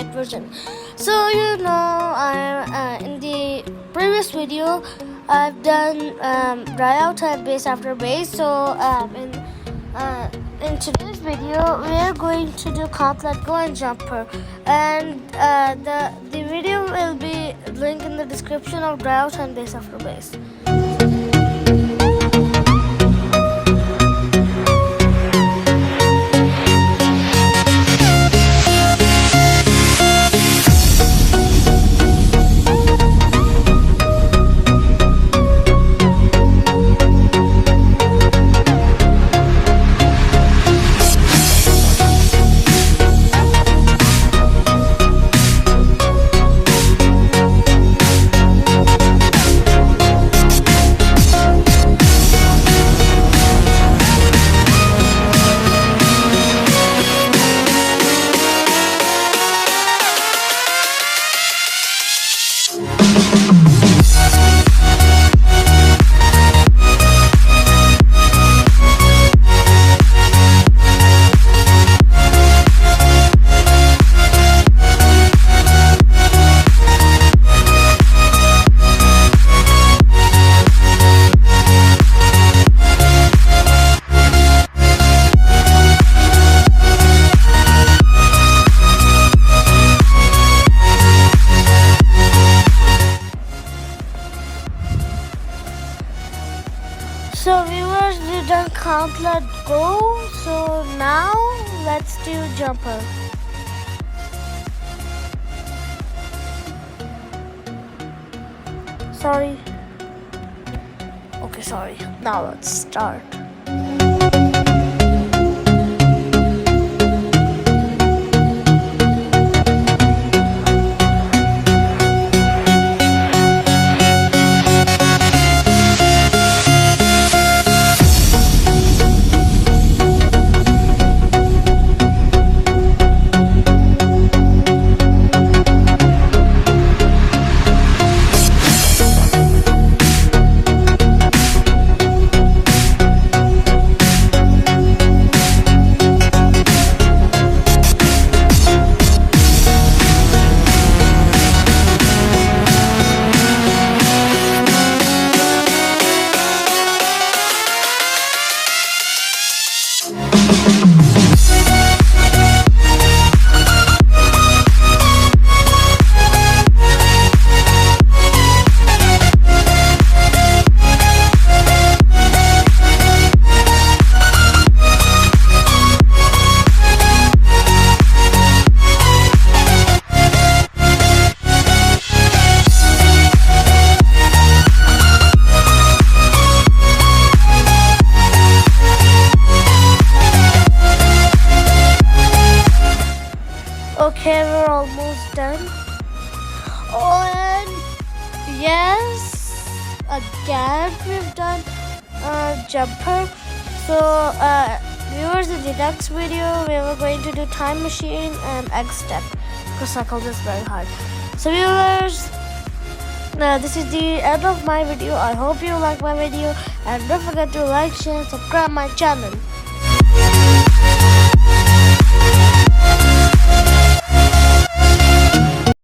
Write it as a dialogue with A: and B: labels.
A: right version. So in the previous video I've done dry out and base after base. So in today's video we are going to do Cant, Let Go and Jumper, and the video will be linked in the description of dry out and base after base. So viewers, we done Cant, Let Go. So now let's do Jumper. Sorry. Okay, sorry. Now let's start. Okay, we're almost done. Oh, and yes, again we've done Jumper. So viewers, in the next video we were going to do Time Machine and Egg Step, because circle is very hard. So viewers, this is the end of my video. I hope you like my video, and don't forget to like, share, subscribe my channel.